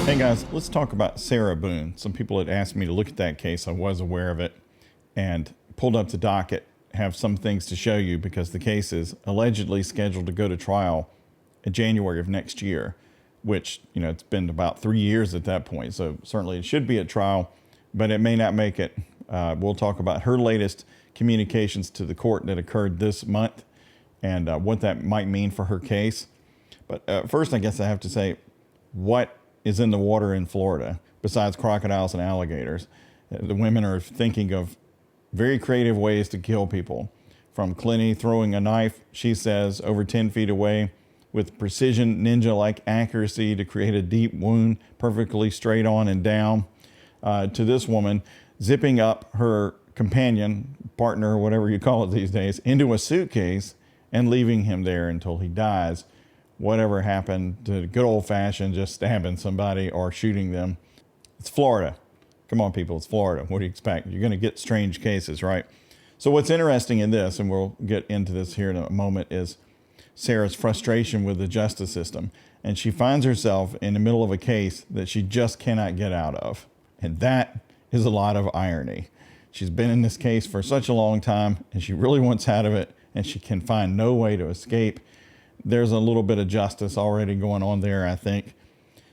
Hey guys, let's talk about Sarah Boone. Some people had asked me to look at that case. I was aware of it and pulled up the docket. Have some things to show you because the case is allegedly scheduled to go to trial in January of next year, which, it's been about 3 years at that point. So certainly it should be at trial, but it may not make it. We'll talk about her latest communications to the court that occurred this month and what that might mean for her case. But first, I guess I have to say, what is in the water in Florida besides crocodiles and alligators? The women are thinking of very creative ways to kill people. From Clinty throwing a knife, she says, over 10 feet away with precision, ninja-like accuracy to create a deep wound perfectly straight on and down, to this woman zipping up her companion, partner, whatever you call it these days, into a suitcase and leaving him there until he dies. Whatever happened to good old-fashioned just stabbing somebody or shooting them. It's Florida. Come on, people, it's Florida. What do you expect? You're going to get strange cases, right? So what's interesting in this, and we'll get into this here in a moment, is Sarah's frustration with the justice system. And she finds herself in the middle of a case that she just cannot get out of. And that is a lot of irony. She's been in this case for such a long time, and she really wants out of it, and she can find no way to escape. There's a little bit of justice already going on there, I think.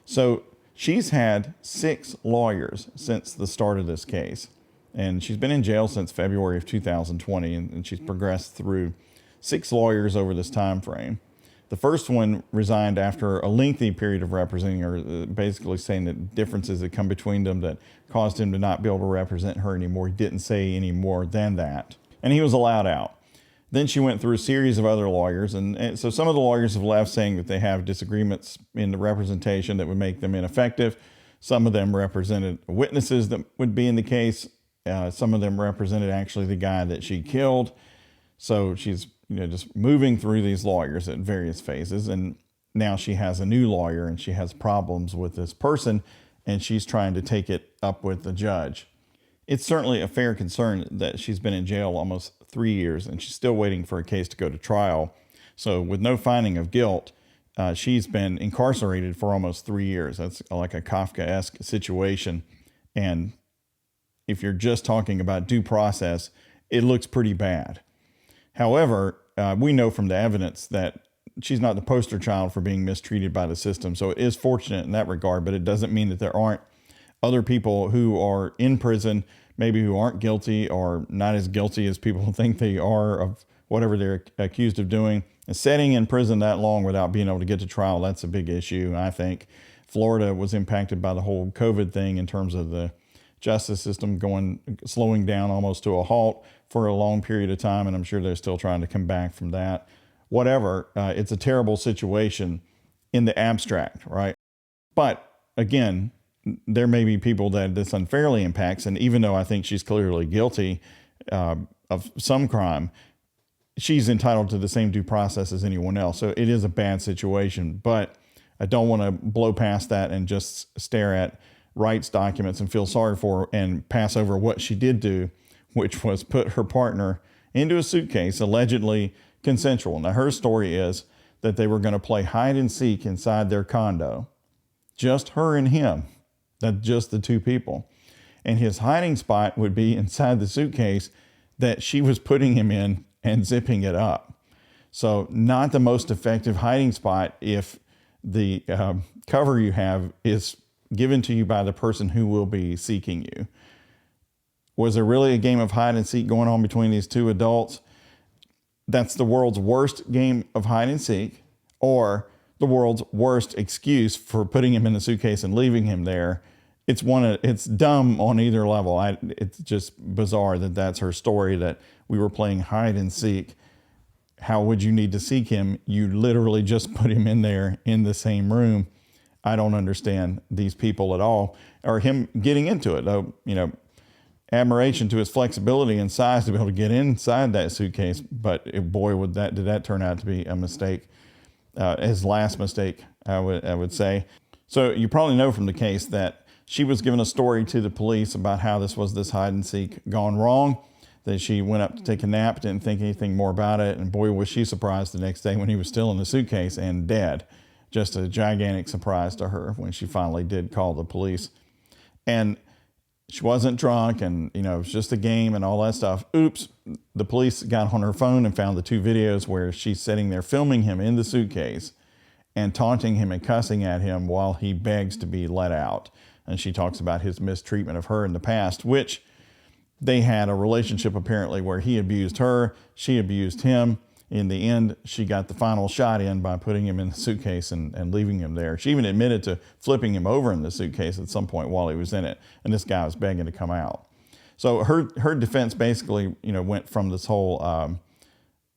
So she's had 6 lawyers since the start of this case. And she's been in jail since February of 2020, and she's progressed through 6 lawyers over this time frame. The first one resigned after a lengthy period of representing her, basically saying that differences that come between them that caused him to not be able to represent her anymore. He didn't say any more than that. And he was allowed out. Then she went through a series of other lawyers. And so some of the lawyers have left saying that they have disagreements in the representation that would make them ineffective. Some of them represented witnesses that would be in the case. Some of them represented actually the guy that she killed. So she's just moving through these lawyers at various phases. And now she has a new lawyer and she has problems with this person and she's trying to take it up with the judge. It's certainly a fair concern that she's been in jail almost 3 years and she's still waiting for a case to go to trial. So with no finding of guilt, she's been incarcerated for almost 3 years. That's like a Kafkaesque situation. And if you're just talking about due process, it looks pretty bad. However, we know from the evidence that she's not the poster child for being mistreated by the system. So it is fortunate in that regard, but it doesn't mean that there aren't other people who are in prison, maybe who aren't guilty or not as guilty as people think they are of whatever they're accused of doing. And sitting in prison that long without being able to get to trial, that's a big issue, I think. Florida was impacted by the whole COVID thing in terms of the justice system slowing down almost to a halt for a long period of time. And I'm sure they're still trying to come back from that. Whatever, it's a terrible situation in the abstract, right? But again, there may be people that this unfairly impacts. And even though I think she's clearly guilty of some crime, she's entitled to the same due process as anyone else. So it is a bad situation, but I don't want to blow past that and just stare at rights documents and feel sorry for her and pass over what she did do, which was put her partner into a suitcase, allegedly consensual. Now, her story is that they were going to play hide and seek inside their condo, just her and him. That's just the two people. And his hiding spot would be inside the suitcase that she was putting him in and zipping it up. So not the most effective hiding spot if the cover you have is given to you by the person who will be seeking you. Was there really a game of hide and seek going on between these two adults? That's the world's worst game of hide and seek, or the world's worst excuse for putting him in the suitcase and leaving him there. It's dumb on either level. It's just bizarre that that's her story, that we were playing hide and seek. How would you need to seek him? You literally just put him in there in the same room. I don't understand these people at all, or him getting into it. Admiration to his flexibility and size to be able to get inside that suitcase. But boy, did that turn out to be a mistake. His last mistake, I would say. So you probably know from the case that she was given a story to the police about how this hide and seek gone wrong, that she went up to take a nap, didn't think anything more about it. And boy, was she surprised the next day when he was still in the suitcase and dead. just a gigantic surprise to her when she finally did call the police. And she wasn't drunk, and, you know, it was just a game and all that stuff. Oops. The police got on her phone and found the 2 videos where she's sitting there filming him in the suitcase and taunting him and cussing at him while he begs to be let out. And she talks about his mistreatment of her in the past, which they had a relationship apparently where he abused her, she abused him. In the end, she got the final shot in by putting him in the suitcase and leaving him there. She even admitted to flipping him over in the suitcase at some point while he was in it. And this guy was begging to come out. So her defense basically, you know, went from this whole,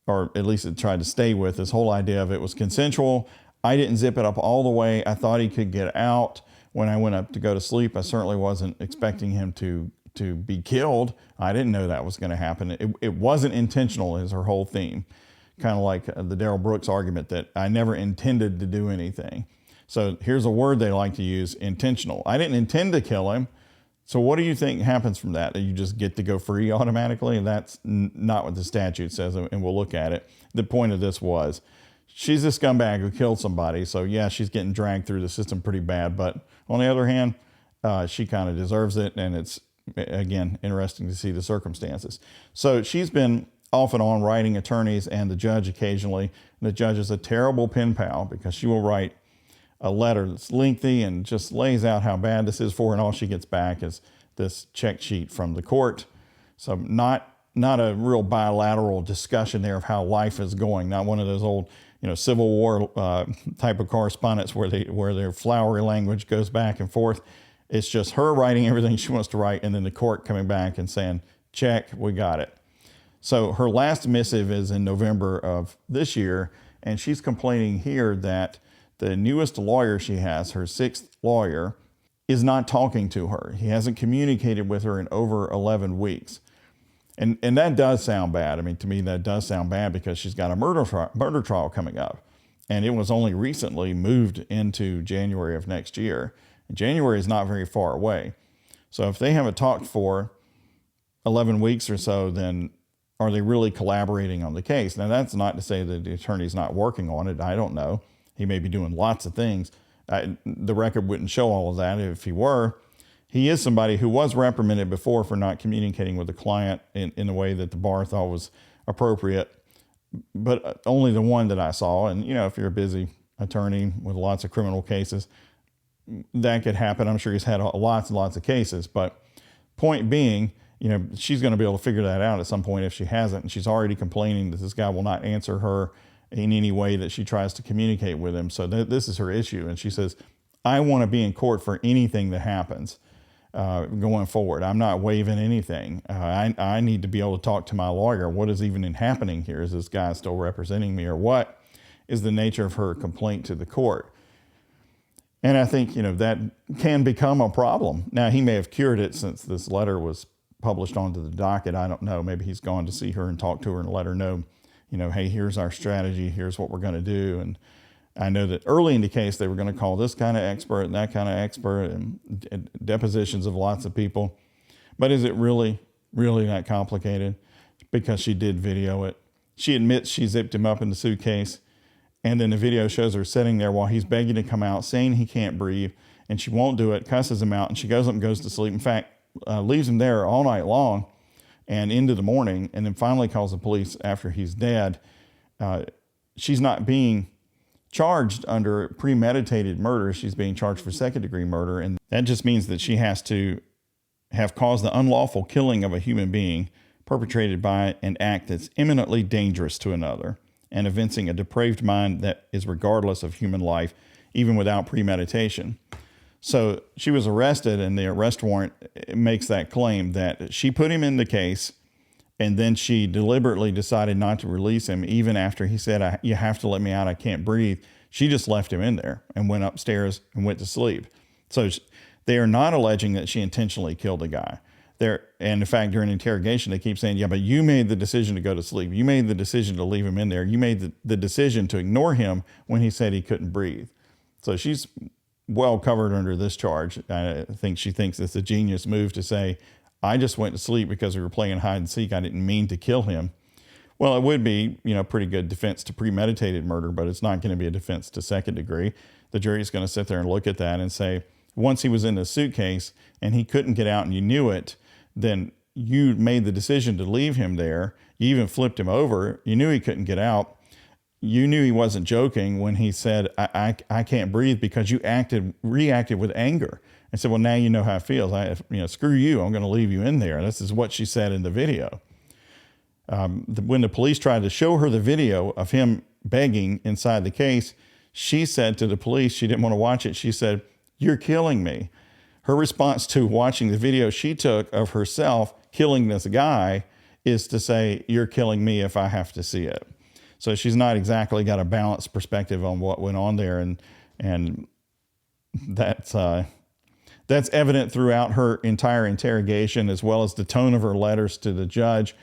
or at least it tried to stay with this whole idea of it was consensual. I didn't zip it up all the way. I thought he could get out. When I went up to go to sleep, I certainly wasn't expecting him to be killed. I didn't know that was going to happen. It wasn't intentional is her whole theme. Kind of like the Darrell Brooks argument that I never intended to do anything. So here's a word they like to use, intentional. I didn't intend to kill him. So what do you think happens from that? You just get to go free automatically? And that's not what the statute says, and we'll look at it. The point of this was, she's a scumbag who killed somebody. So yeah, she's getting dragged through the system pretty bad. But on the other hand, she kind of deserves it. And it's, again, interesting to see the circumstances. So she's been off and on writing attorneys and the judge occasionally. And the judge is a terrible pen pal because she will write a letter that's lengthy and just lays out how bad this is for her, and all she gets back is this check sheet from the court. So not a real bilateral discussion there of how life is going. Not one of those old, you know, Civil War type of correspondence where their flowery language goes back and forth. It's just her writing everything she wants to write, and then the court coming back and saying, check, we got it. So her last missive is in November of this year, and she's complaining here that the newest lawyer she has, her 6th lawyer, is not talking to her. He hasn't communicated with her in over 11 weeks. And that does sound bad. I mean, to me, that does sound bad because she's got a murder trial coming up. And it was only recently moved into January of next year. And January is not very far away. So if they haven't talked for 11 weeks or so, then are they really collaborating on the case? Now, that's not to say that the attorney's not working on it. I don't know. He may be doing lots of things. The record wouldn't show all of that if he were. He is somebody who was reprimanded before for not communicating with the client in a way that the bar thought was appropriate, but only the one that I saw. And, you know, if you're a busy attorney with lots of criminal cases, that could happen. I'm sure he's had lots and lots of cases, but point being, you know, she's going to be able to figure that out at some point if she hasn't. And she's already complaining that this guy will not answer her in any way that she tries to communicate with him. So this is her issue. And she says, I want to be in court for anything that happens going forward. I'm not waiving anything. I need to be able to talk to my lawyer. What is even happening here? Is this guy still representing me, or what is the nature of her complaint to the court? And I think, you know, that can become a problem. Now, he may have cured it since this letter was published onto the docket. I don't know. Maybe he's gone to see her and talk to her and let her know, you know, hey, here's our strategy. Here's what we're going to do. And I know that early in the case, they were going to call this kind of expert and that kind of expert and depositions of lots of people. But is it really that complicated? Because she did video it. She admits she zipped him up in the suitcase. And then the video shows her sitting there while he's begging to come out, saying he can't breathe. And she won't do it, cusses him out. And she goes up and goes to sleep. In fact, leaves him there all night long and into the morning. And then finally calls the police after he's dead. She's not being charged under premeditated murder. She's being charged for second-degree murder. And that just means that she has to have caused the unlawful killing of a human being perpetrated by an act that's imminently dangerous to another and evincing a depraved mind that is regardless of human life, even without premeditation. So she was arrested, and the arrest warrant makes that claim that she put him in the case, and then she deliberately decided not to release him, even after he said, you have to let me out, I can't breathe. She just left him in there and went upstairs and went to sleep. So they are not alleging that she intentionally killed the guy. And in fact, during interrogation, they keep saying, yeah, but you made the decision to go to sleep. You made the decision to leave him in there. You made the decision to ignore him when he said he couldn't breathe. So she's well covered under this charge. I think she thinks it's a genius move to say, I just went to sleep because we were playing hide and seek. I didn't mean to kill him. Well, it would be, pretty good defense to premeditated murder, but it's not going to be a defense to second degree. The jury's going to sit there and look at that and say, once he was in the suitcase and he couldn't get out and you knew it, then you made the decision to leave him there. You even flipped him over. You knew he couldn't get out. You knew he wasn't joking when he said, I can't breathe, because you reacted with anger and said, well, now you know how it feels. Screw you. I'm going to leave you in there. This is what she said in the video. When the police tried to show her the video of him begging inside the case, she said to the police, she didn't want to watch it. She said, "You're killing me." Her response to watching the video she took of herself killing this guy is to say, "You're killing me if I have to see it." So she's not exactly got a balanced perspective on what went on there. And that's evident throughout her entire interrogation, as well as the tone of her letters to the judge.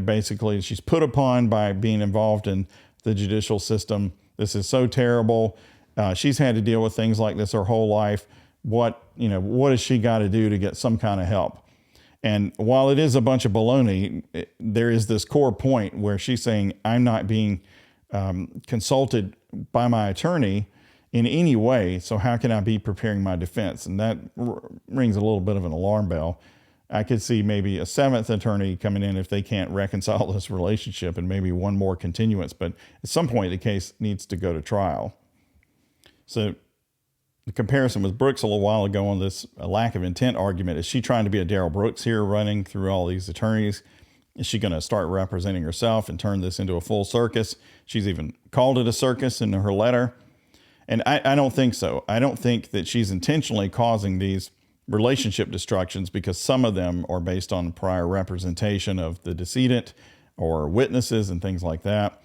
Basically, she's put upon by being involved in the judicial system. This is so terrible. She's had to deal with things like this her whole life. What has she got to do to get some kind of help? And while it is a bunch of baloney, there is this core point where she's saying, I'm not being consulted by my attorney in any way, so how can I be preparing my defense? And that rings a little bit of an alarm bell. I could see maybe a seventh attorney coming in if they can't reconcile this relationship, and maybe one more continuance. But at some point, the case needs to go to trial. So the comparison with Brooks a little while ago on this lack of intent argument, is she trying to be a Darrell Brooks here, running through all these attorneys? Is she going to start representing herself and turn this into a full circus? She's even called it a circus in her letter. And I don't think so. I don't think that she's intentionally causing these relationship destructions, because some of them are based on prior representation of the decedent or witnesses and things like that.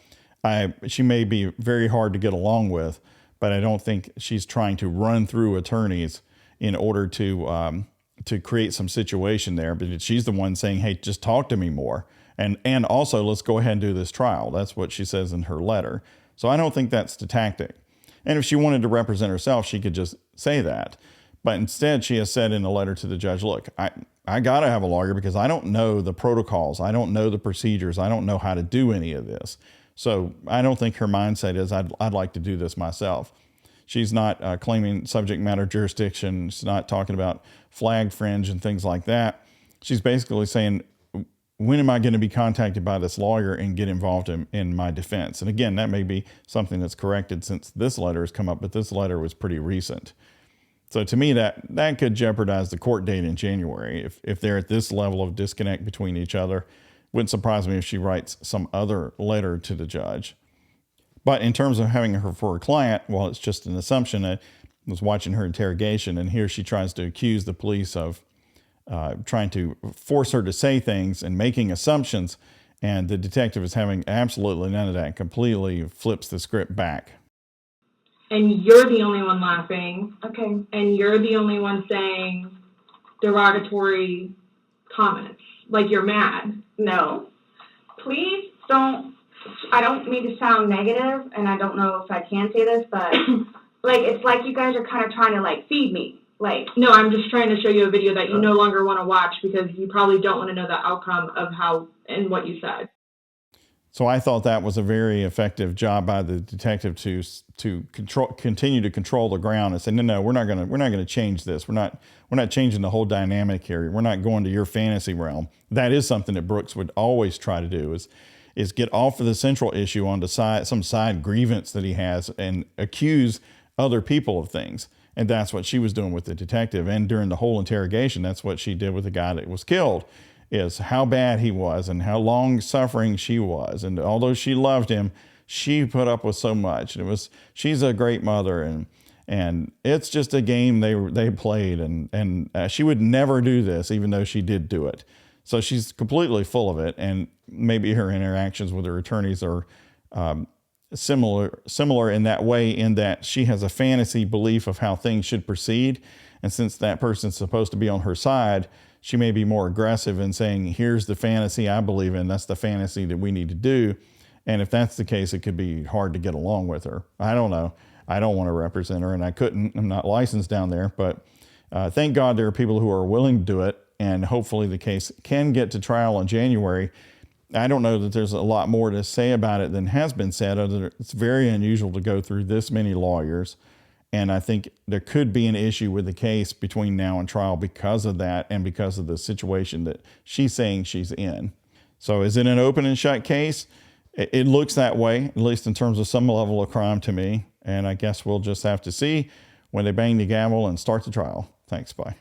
She may be very hard to get along with, but I don't think she's trying to run through attorneys in order to create some situation there. But she's the one saying, hey, just talk to me more. And also, let's go ahead and do this trial. That's what she says in her letter. So I don't think that's the tactic. And if she wanted to represent herself, she could just say that. But instead, she has said in a letter to the judge, look, I got to have a lawyer because I don't know the protocols. I don't know the procedures. I don't know how to do any of this. So I don't think her mindset is, I'd like to do this myself. She's not claiming subject matter jurisdiction. She's not talking about flag fringe and things like that. She's basically saying, when am I going to be contacted by this lawyer and get involved in my defense? And again, that may be something that's corrected since this letter has come up, but this letter was pretty recent. So to me, that could jeopardize the court date in January. If they're at this level of disconnect between each other, wouldn't surprise me if she writes some other letter to the judge. But in terms of having her for a client, well, it's just an assumption. I was watching her interrogation, and here she tries to accuse the police of trying to force her to say things and making assumptions, and the detective is having absolutely none of that, completely flips the script back. And you're the only one laughing. Okay. And you're the only one saying derogatory comments. Like you're mad. No. Please don't. I don't mean to sound negative, and I don't know if I can say this, but it's like you guys are kind of trying to feed me. No, I'm just trying to show you a video that you no longer want to watch because you probably don't want to know the outcome of how and what you said. So I thought that was a very effective job by the detective to continue to control the ground and say, no, we're not gonna change this. We're not changing the whole dynamic here. We're not going to your fantasy realm. That is something that Brooks would always try to do, is get off of the central issue onto some side grievance that he has and accuse other people of things. And that's what she was doing with the detective. And during the whole interrogation, that's what she did with the guy that was killed, is how bad he was and how long suffering she was. And although she loved him, she put up with so much. She's a great mother, and it's just a game they played, and she would never do this, even though she did do it. So she's completely full of it, and maybe her interactions with her attorneys are similar in that way, in that she has a fantasy belief of how things should proceed. And since that person's supposed to be on her side, she may be more aggressive in saying, here's the fantasy I believe in. That's the fantasy that we need to do. And if that's the case, it could be hard to get along with her. I don't know. I don't want to represent her, and I couldn't. I'm not licensed down there, but thank God there are people who are willing to do it. And hopefully the case can get to trial in January. I don't know that there's a lot more to say about it than has been said, other than it's very unusual to go through this many lawyers. And I think there could be an issue with the case between now and trial because of that and because of the situation that she's saying she's in. So is it an open and shut case? It looks that way, at least in terms of some level of crime to me. And I guess we'll just have to see when they bang the gavel and start the trial. Thanks, bye.